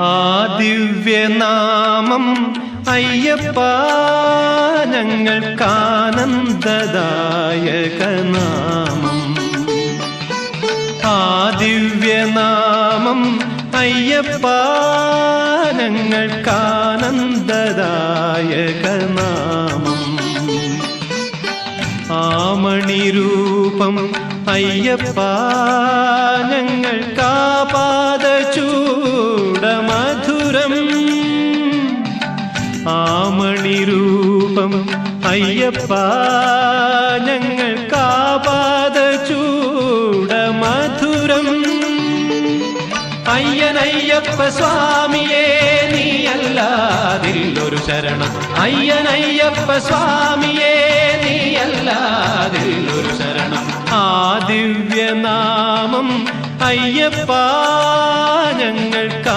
ആ ദിവ്യനാമം അയ്യപ്പ ഞങ്ങൾക്കാനന്ദദായകനാമം. ആ ദിവ്യനാമം അയ്യപ്പ ഞങ്ങൾക്കാനന്ദദായകനാമം. ആമണിരൂപം അയ്യപ്പ ഞങ്ങൾക്കാപാദചൂടമധുരം. ആമണിരൂപം അയ്യപ്പ ഞങ്ങൾക്കാപാദചൂടമധുരം. അയ്യനയ്യപ്പ സ്വാമിയേ നീയല്ലാതില്ലൊരു ശരണം. അയ്യനയ്യപ്പ സ്വാമിയേ നീയല്ലാതില്ലൊരു ശരണം. ആ ദിവ്യനാമം അയ്യപ്പ ഞങ്ങൾക്ക്